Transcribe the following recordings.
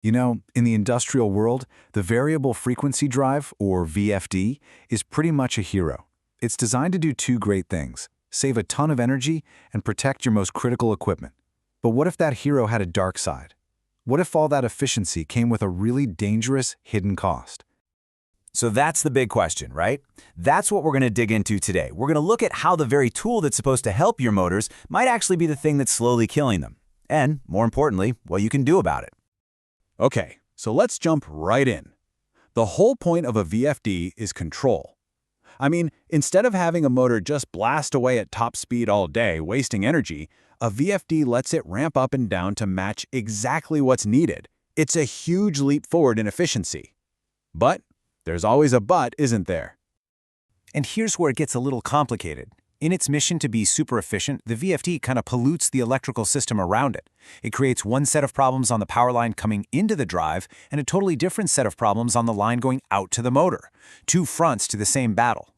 You know, in the industrial world, the variable frequency drive, or VFD, is pretty much a hero. It's designed to do two great things: save a ton of energy and protect your most critical equipment. But what if that hero had a dark side? What if all that efficiency came with a really dangerous, hidden cost? So that's the big question, right? That's what we're going to dig into today. We're going to look at how the very tool that's supposed to help your motors might actually be the thing that's slowly killing them. And, more importantly, what you can do about it. Okay, so let's jump right in. The whole point of a VFD is control. I mean, instead of having a motor just blast away at top speed all day, wasting energy, a VFD lets it ramp up and down to match exactly what's needed. It's a huge leap forward in efficiency. But there's always a but, isn't there? And here's where it gets a little complicated. In its mission to be super efficient, the VFD kind of pollutes the electrical system around it. It creates one set of problems on the power line coming into the drive and a totally different set of problems on the line going out to the motor. Two fronts to the same battle.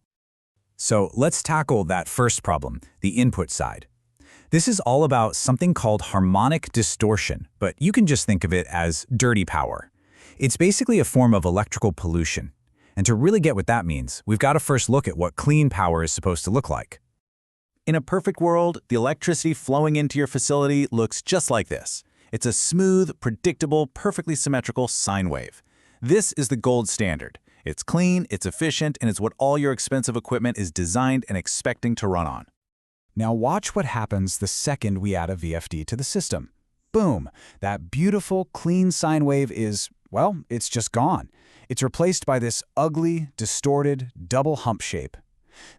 So let's tackle that first problem, the input side. This is all about something called harmonic distortion, but you can just think of it as dirty power. It's basically a form of electrical pollution. And to really get what that means, we've got to first look at what clean power is supposed to look like. In a perfect world, the electricity flowing into your facility looks just like this. It's a smooth, predictable, perfectly symmetrical sine wave. This is the gold standard. It's clean, it's efficient, and it's what all your expensive equipment is designed and expecting to run on. Now watch what happens the second we add a VFD to the system. Boom! That beautiful, clean sine wave is, well, it's just gone. It's replaced by this ugly, distorted, double hump shape.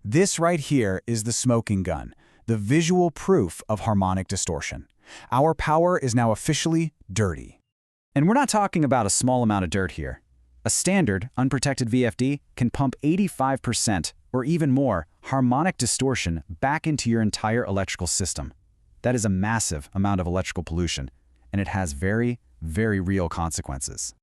This right here is the smoking gun, the visual proof of harmonic distortion. Our power is now officially dirty. And we're not talking about a small amount of dirt here. A standard, unprotected VFD can pump 85% or even more harmonic distortion back into your entire electrical system. That is a massive amount of electrical pollution, and it has very, very real consequences.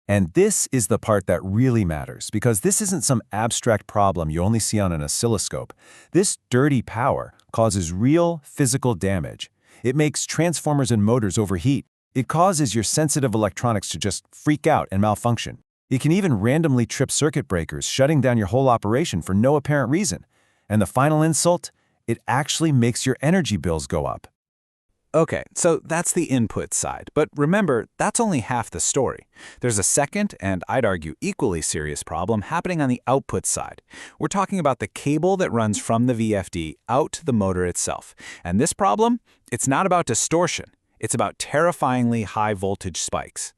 And this is the part that really matters, because this isn't some abstract problem you only see on an oscilloscope. This dirty power causes real physical damage. It makes transformers and motors overheat. It causes your sensitive electronics to just freak out and malfunction. It can even randomly trip circuit breakers, shutting down your whole operation for no apparent reason. And the final insult? It actually makes your energy bills go up. Okay, so that's the input side, but remember, that's only half the story. There's a second, and I'd argue equally serious problem happening on the output side. We're talking about the cable that runs from the VFD out to the motor itself. And this problem, it's not about distortion. It's about terrifyingly high voltage spikes.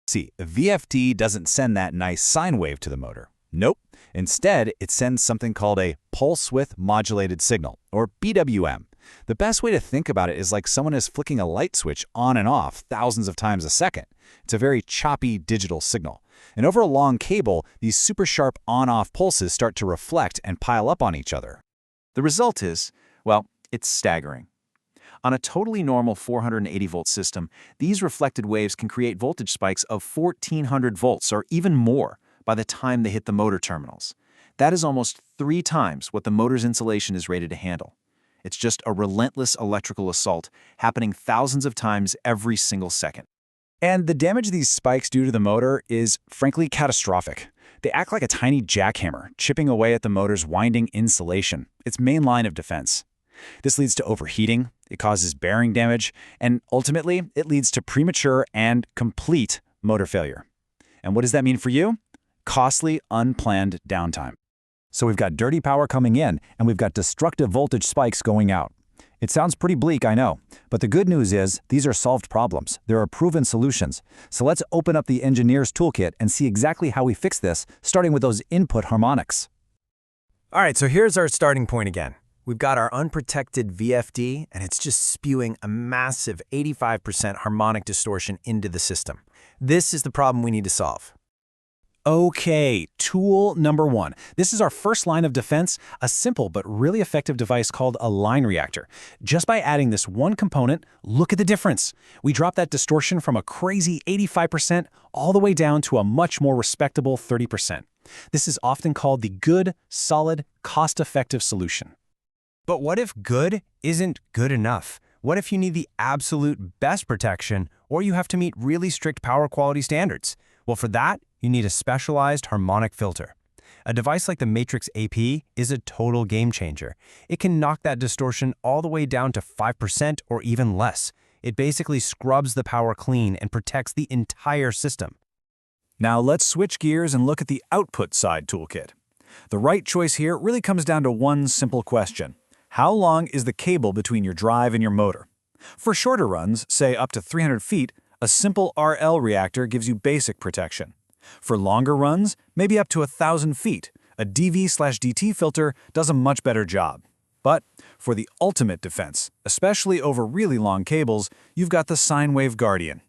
See, a VFD doesn't send that nice sine wave to the motor. Nope. Instead, it sends something called a pulse width modulated signal, or PWM. The best way to think about it is like someone is flicking a light switch on and off thousands of times a second. It's a very choppy digital signal. And over a long cable, these super sharp on-off pulses start to reflect and pile up on each other. The result is, well, it's staggering. On a totally normal 480-volt system, these reflected waves can create voltage spikes of 1400 volts or even more by the time they hit the motor terminals. That is almost 3 times what the motor's insulation is rated to handle. It's just a relentless electrical assault happening thousands of times every single second. And the damage these spikes do to the motor is, frankly, catastrophic. They act like a tiny jackhammer, chipping away at the motor's winding insulation, its main line of defense. This leads to overheating, it causes bearing damage, and ultimately, it leads to premature and complete motor failure. And what does that mean for you? Costly, unplanned downtime. So we've got dirty power coming in, and we've got destructive voltage spikes going out. It sounds pretty bleak, I know, but the good news is these are solved problems. There are proven solutions. So let's open up the engineer's toolkit and see exactly how we fix this, starting with those input harmonics. All right, so here's our starting point again. We've got our unprotected VFD, and it's just spewing a massive 85% harmonic distortion into the system. This is the problem we need to solve. Okay, tool number 1. This is our first line of defense, a simple but really effective device called a line reactor. Just by adding this one component, look at the difference. We drop that distortion from a crazy 85% all the way down to a much more respectable 30%. This is often called the good, solid, cost-effective solution. But what if good isn't good enough? What if you need the absolute best protection, or you have to meet really strict power quality standards? Well, for that, you need a specialized harmonic filter. A device like the Matrix AP is a total game changer. It can knock that distortion all the way down to 5% or even less. It basically scrubs the power clean and protects the entire system. Now let's switch gears and look at the output side toolkit. The right choice here really comes down to one simple question. How long is the cable between your drive and your motor? For shorter runs, say up to 300 feet, a simple RL reactor gives you basic protection. For longer runs, maybe up to 1,000 feet, a DV/DT filter does a much better job. But for the ultimate defense, especially over really long cables, you've got the Sine-wave Guardian.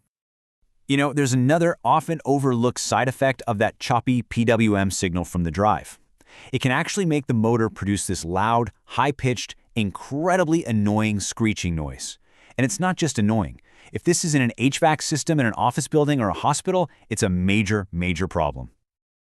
You know, there's another often overlooked side effect of that choppy PWM signal from the drive. It can actually make the motor produce this loud, high-pitched, incredibly annoying screeching noise. And it's not just annoying. If this is in an HVAC system in an office building or a hospital, it's a major, major problem.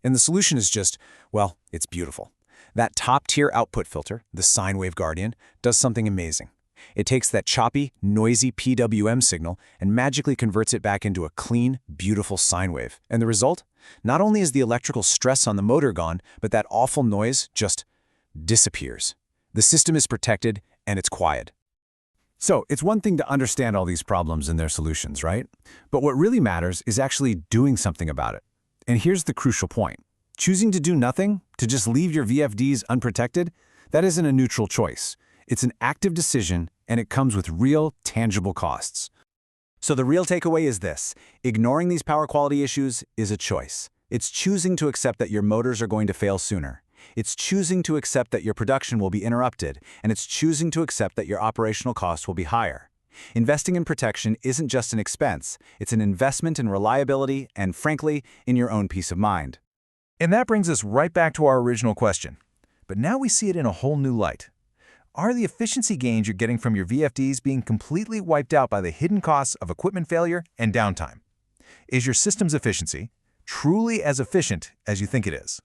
And the solution is just, well, it's beautiful. That top-tier output filter, the Sine-wave Guardian, does something amazing. It takes that choppy, noisy PWM signal and magically converts it back into a clean, beautiful sine wave. And the result? Not only is the electrical stress on the motor gone, but that awful noise just disappears. The system is protected and it's quiet. So, it's one thing to understand all these problems and their solutions, right? But what really matters is actually doing something about it. And here's the crucial point. Choosing to do nothing, to just leave your VFDs unprotected, that isn't a neutral choice. It's an active decision, and it comes with real, tangible costs. So the real takeaway is this: ignoring these power quality issues is a choice. It's choosing to accept that your motors are going to fail sooner. It's choosing to accept that your production will be interrupted, and it's choosing to accept that your operational costs will be higher. Investing in protection isn't just an expense, it's an investment in reliability and, frankly, in your own peace of mind. And that brings us right back to our original question. But now we see it in a whole new light. Are the efficiency gains you're getting from your VFDs being completely wiped out by the hidden costs of equipment failure and downtime? Is your system's efficiency truly as efficient as you think it is?